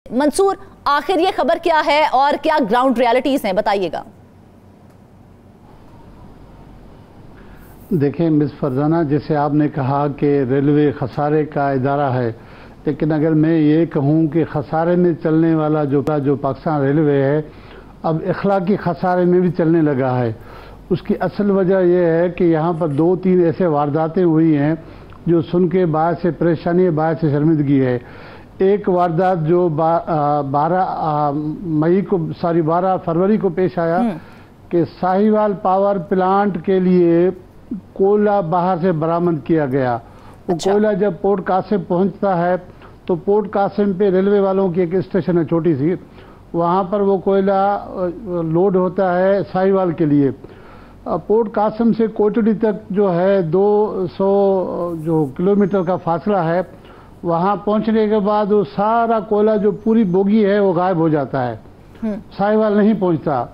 मंसूर, आखिर ये खबर क्या है और क्या ग्राउंड रियलिटीज हैं, बताइएगा। देखें मिस फरजाना, जैसे आपने कहा कि रेलवे खसारे का इदारा है, लेकिन अगर मैं ये कहूँ कि खसारे में चलने वाला जो पाकिस्तान रेलवे है अब इखलाकी खसारे में भी चलने लगा है। उसकी असल वजह यह है कि यहाँ पर 2-3 ऐसे वारदातें हुई हैं जो सुन के बायस से परेशानी, बायस से शर्मिंदगी है। एक वारदात जो 12 फरवरी को पेश आया कि साहिवाल पावर प्लांट के लिए कोयला बाहर से बरामद किया गया। वो कोयला जब पोर्ट कासिम पहुंचता है तो पोर्ट कासिम पे रेलवे वालों की एक स्टेशन है छोटी सी, वहाँ पर वो कोयला लोड होता है साहिवाल के लिए। पोर्ट कासिम से कोटड़ी तक जो है 200 किलोमीटर का फासला है। वहाँ पहुँचने के बाद वो सारा कोयला जो पूरी बोगी है वो गायब हो जाता है, साहिवाल नहीं पहुँचता।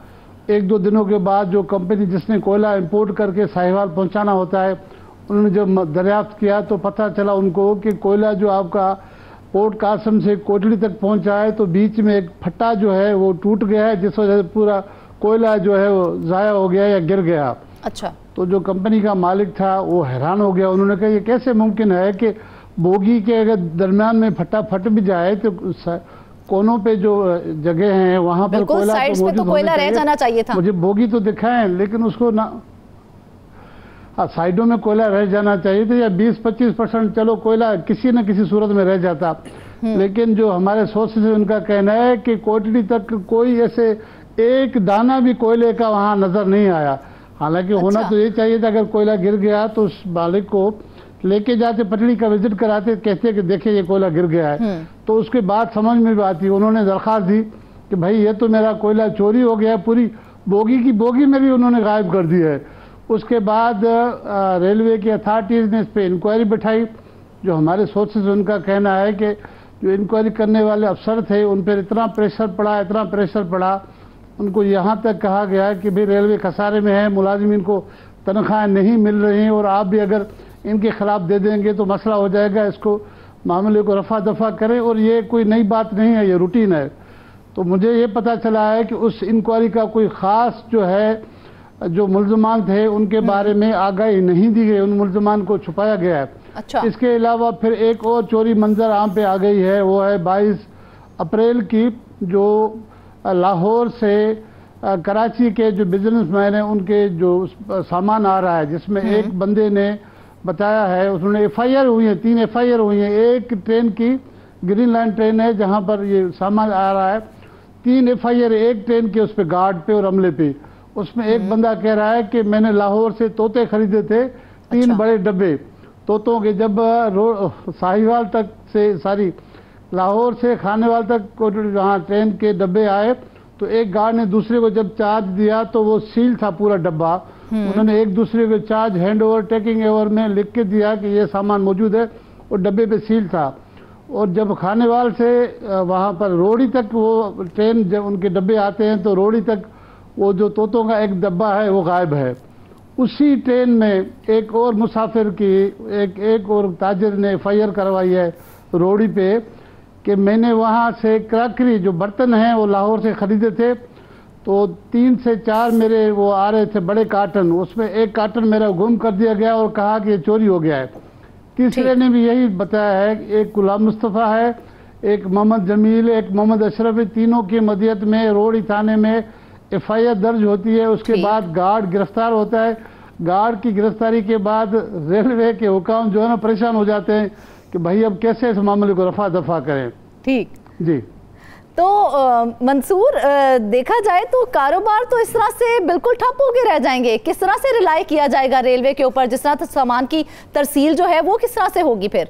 1-2 दिनों के बाद जो कंपनी जिसने कोयला इंपोर्ट करके साहिवाल पहुँचाना होता है, उन्होंने जब दरियाफ्त किया तो पता चला उनको कि कोयला जो आपका पोर्ट कासिम से कोटड़ी तक पहुँचा है तो बीच में एक फट्टा जो है वो टूट गया है, जिस वजह से पूरा कोयला जो है वो ज़ाया हो गया या गिर गया। अच्छा। तो जो कंपनी का मालिक था वो हैरान हो गया। उन्होंने कहा ये कैसे मुमकिन है कि बोगी के अगर दरमियान में फटा फट भी जाए तो कोनों पे जो जगह हैं वहाँ पर कोयला तो कोयला रह जाना चाहिए था। मुझे बोगी तो दिखाएं लेकिन उसको ना साइडों में कोयला रह जाना चाहिए था, या 20-25% चलो कोयला किसी न किसी सूरत में रह जाता। लेकिन जो हमारे सोर्सेज है उनका कहना है कि कोटड़ी तक कोई ऐसे एक दाना भी कोयले का वहाँ नजर नहीं आया। हालांकि होना तो ये चाहिए था, अगर कोयला गिर गया तो उस मालिक को लेके जाते, पटड़ी का विजिट कराते, कहते कि देखिए ये कोयला गिर गया है। तो उसके बाद समझ में भी आती। उन्होंने दरख्वास्त दी कि भाई ये तो मेरा कोयला चोरी हो गया, पूरी बोगी की बोगी में भी उन्होंने गायब कर दिया है। उसके बाद रेलवे की अथॉरिटीज़ ने इस पर इंक्वायरी बैठाई। जो हमारे सोर्सेज उनका कहना है कि जो इंक्वायरी करने वाले अफसर थे उन पर इतना प्रेशर पड़ा, उनको यहाँ तक कहा गया कि भाई रेलवे खसारे में है, मुलाजिमीन को तनख्वाहें नहीं मिल रही हैं और आप भी अगर इनके खिलाफ दे देंगे तो मसला हो जाएगा, इसको मामले को रफा दफा करें। और ये कोई नई बात नहीं है, ये रूटीन है। तो मुझे ये पता चला है कि उस इंक्वायरी का कोई ख़ास जो है जो मुल्ज़मान थे उनके बारे में आगाही नहीं दी गई, उन मुल्ज़मान को छुपाया गया है। अच्छा। इसके अलावा फिर एक और चोरी मंजर आम पे आ गई है, वो है 22 अप्रैल की, जो लाहौर से कराची के जो बिजनेसमैन हैं उनके जो सामान आ रहा है, जिसमें एक बंदे ने बताया है, उसने FIR हुई है, 3 FIR हुई हैं। एक ट्रेन की ग्रीन लाइन ट्रेन है जहां पर ये सामान आ रहा है, 3 FIR एक ट्रेन के उस पर गार्ड पे और अमले पे। उसमें एक बंदा कह रहा है कि मैंने लाहौर से तोते खरीदे थे, 3 बड़े डब्बे तोतों के। जब साहिवाल तक से लाहौर से खानेवाल तक वहाँ ट्रेन के डब्बे आए तो एक गार्ड ने दूसरे को जब चार्ज दिया तो वो सील था पूरा डब्बा। उन्होंने एक दूसरे को charge hand over taking over में लिख के दिया कि ये सामान मौजूद है, और डब्बे पे सील था। और जब खानेवाल से वहाँ पर रोड़ी तक वो ट्रेन जब उनके डब्बे आते हैं तो रोड़ी तक वो जो तोतों का एक डब्बा है वो गायब है। उसी ट्रेन में एक और मुसाफिर की एक और ताजिर ने FIR करवाई है रोड़ी पे कि मैंने वहाँ से क्रॉकरी जो बर्तन हैं वो लाहौर से ख़रीदे थे, तो 3 से 4 मेरे वो आ रहे थे बड़े कार्टन, उसमें एक कार्टन मेरा गुम कर दिया गया और कहा कि ये चोरी हो गया है। तीसरे ने भी यही बताया है कि एक गुलाम मुस्तफ़ा है, एक मोहम्मद जमील, एक मोहम्मद अशरफ, तीनों की मदियत में रोड़ी थाने में FIR दर्ज होती है। उसके बाद गार्ड गिरफ्तार होता है। गार्ड की गिरफ्तारी के बाद रेलवे के हुकाम जो है ना परेशान हो जाते हैं कि भाई अब कैसे इस मामले को रफा दफा करें। ठीक जी। तो मंसूर, देखा जाए तो कारोबार तो इस तरह से बिल्कुल ठप हो के रह जाएंगे। किस तरह से रिलाई किया जाएगा रेलवे के ऊपर? जिस तरह सामान की तरसील जो है वो किस तरह से होगी फिर?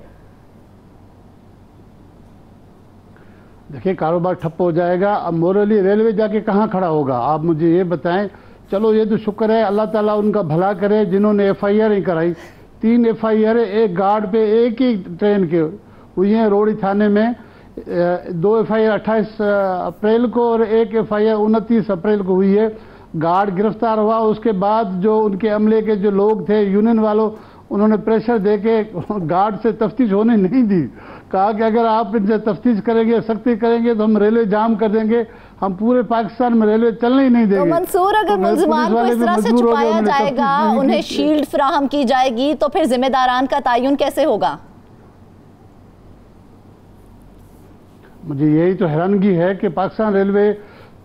देखिए कारोबार ठप हो जाएगा। अब मोरली रेलवे जाके कहाँ खड़ा होगा, आप मुझे ये बताएं। चलो ये तो शुक्र है, अल्लाह ताला उनका भला करे जिन्होंने FIR ही कराई। 3 FIR एक गार्ड पे एक ही ट्रेन के हुई हैं रोड़ी थाने में। 2 FIR 28 अप्रैल को और एक FIR 29 अप्रैल को हुई है। गार्ड गिरफ्तार हुआ। उसके बाद जो उनके अमले के जो लोग थे यूनियन वालों, उन्होंने प्रेशर देके गार्ड से तफ्तीश होने नहीं दी। कहा कि अगर आप इनसे तफ्तीश करेंगे, सख्ती करेंगे तो हम रेलवे जाम कर देंगे, हम पूरे पाकिस्तान में रेलवे चलने ही नहीं देंगे। तो मंसूर, अगर मुल्ज़िमान को इस तरह से छुपाया जाएगा, उन्हें शील्ड फराहम की जाएगी, तो फिर जिम्मेदारान का तयन कैसे होगा? मुझे यही तो हैरानगी है कि पाकिस्तान रेलवे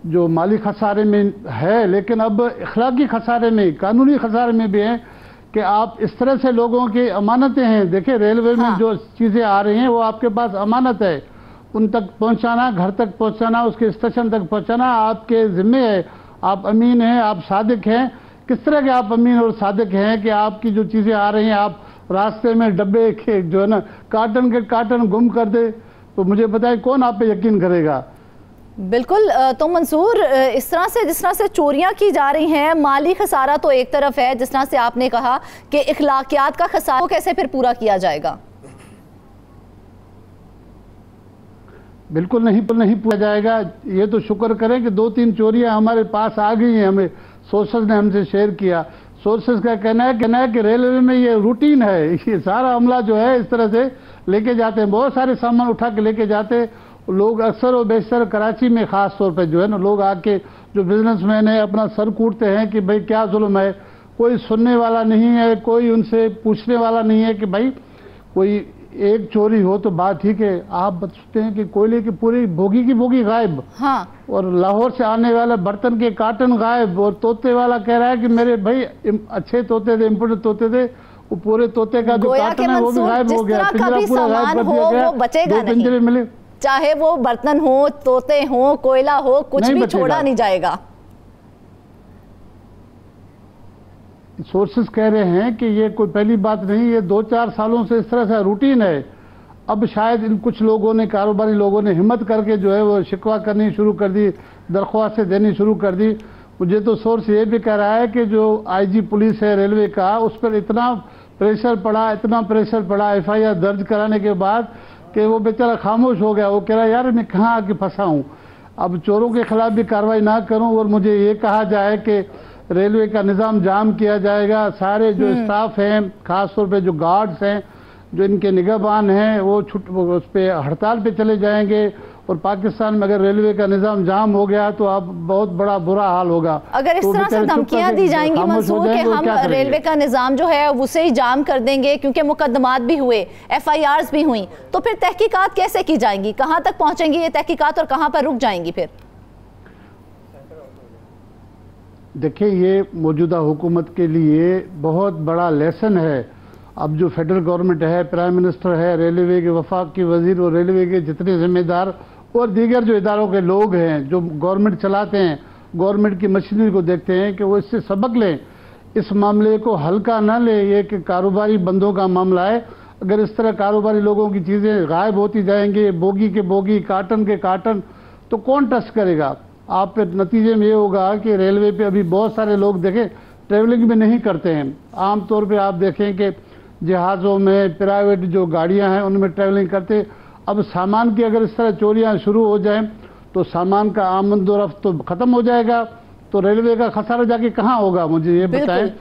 जो माली खसारे में है, लेकिन अब अखलाकी खसारे में, कानूनी खसारे में भी है कि आप इस तरह से लोगों की अमानतें हैं। देखिए, रेलवे में जो चीज़ें आ रही हैं वो आपके पास अमानत है, उन तक पहुंचाना, घर तक पहुंचाना, उसके स्टेशन तक पहुंचाना आपके ज़िम्मे है। आप अमीन हैं, आप सादिक हैं। किस तरह के आप अमीन और सादिक हैं कि आपकी जो चीज़ें आ रही हैं आप रास्ते में डब्बे के जो है ना कार्टन के कार्टन गुम कर दे, तो मुझे बताए कौन आप पे यकीन करेगा? बिल्कुल। तो मंसूर, इस तरह से जिस तरह से चोरियां की जा रही हैं, माली खसारा तो एक तरफ है, जिस तरह से आपने कहा कि इखलाकियात का खसारा कैसे फिर पूरा किया जाएगा? बिल्कुल नहीं पूरा जाएगा। ये तो शुक्र करें कि 2-3 चोरियां हमारे पास आ गई हैं, हमें सोर्सेज ने हमसे शेयर किया। सोर्सेज का कहना है कि रेलवे में ये रूटीन है, ये सारा अमला जो है इस तरह से लेके जाते हैं, बहुत सारे सामान उठा के लेके जाते हैं लोग। अक्सर और बेशतर कराची में ख़ास तौर पे जो है ना, लोग आके जो बिजनेसमैन है अपना सर कूटते हैं कि भाई क्या जुल्म है। कोई सुनने वाला नहीं है, कोई उनसे पूछने वाला नहीं है कि भाई कोई एक चोरी हो तो बात ठीक है। आप बताते हैं कि कोयले की पूरी बोगी की बोगी गायब, हाँ, और लाहौर से आने वाला बर्तन के कार्टन गायब, और तोते वाला कह रहा है कि मेरे भाई अच्छे तोते थे, इम्पोर्टेड तोते थे, वो पूरे तोते का जो कार्टन है वो भी गायब हो गया, पिंजरा पूरा गायब कर दिया गया, 2 पिंजरे मिले। चाहे वो बर्तन हो, तोते हो, कोयला हो, कुछ भी छोड़ा नहीं जाएगा। सोर्सेस कह रहे हैं कि ये कोई पहली बात नहीं, ये 2-4 सालों से इस तरह से रूटीन है। अब शायद इन कुछ लोगों ने, कारोबारी लोगों ने हिम्मत करके जो है वो शिकवा करनी शुरू कर दी, दरख्वास्तें देनी शुरू कर दी। मुझे तो सोर्स ये भी कह रहा है कि जो आईजी पुलिस है रेलवे का, उस पर इतना प्रेशर पड़ा FIR दर्ज कराने के बाद कि वो बेचारा खामोश हो गया। वो कह रहा है यार मैं कहाँ आके फंसा हूँ, अब चोरों के खिलाफ भी कार्रवाई ना करूँ और मुझे ये कहा जाए कि रेलवे का निज़ाम जाम किया जाएगा। सारे जो स्टाफ हैं, खासतौर पे जो गार्ड्स हैं, जो इनके निगहबान हैं, वो उस पर हड़ताल पे चले जाएंगे। और पाकिस्तान में अगर रेलवे का निज़ाम जाम हो गया तो अब बहुत बड़ा बुरा हाल होगा। अगर इस तरह से धमकियां दी जाएंगी मंसूर कि हम रेलवे का निज़ाम जो है उसे ही जाम कर देंगे, क्योंकि मुकदमात भी हुए, FIRs भी हुई, तो फिर तहकीकात कैसे की जाएंगी? कहां तक पहुंचेंगी ये तहकीकात और कहां पर रुक जाएंगी फिर? देखिए, ये मौजूदा हुकूमत के लिए बहुत बड़ा लेसन है। अब जो फेडरल गवर्नमेंट है, प्राइम मिनिस्टर है, रेलवे के वफाकी वजीर और रेलवे के जितने जिम्मेदार और दीगर जो इदारों के लोग हैं जो गवर्नमेंट चलाते हैं, गवर्नमेंट की मशीनरी को देखते हैं कि वो इससे सबक लें, इस मामले को हल्का ना ले। ये कि कारोबारी बंदों का मामला है। अगर इस तरह कारोबारी लोगों की चीज़ें गायब होती जाएंगी, बोगी के बोगी, कार्टन के कार्टन, तो कौन ट्रस्ट करेगा? आप पे नतीजे में ये होगा कि रेलवे पे अभी बहुत सारे लोग देखें ट्रेवलिंग भी नहीं करते हैं। आम तौर पे आप देखें कि जहाज़ों में, प्राइवेट जो गाड़ियां हैं उनमें ट्रेवलिंग करते। अब सामान की अगर इस तरह चोरियां शुरू हो जाएं तो सामान का आमद व रफ्त तो ख़त्म हो जाएगा, तो रेलवे का खसारा जाके कहाँ होगा? मुझे ये बताएं।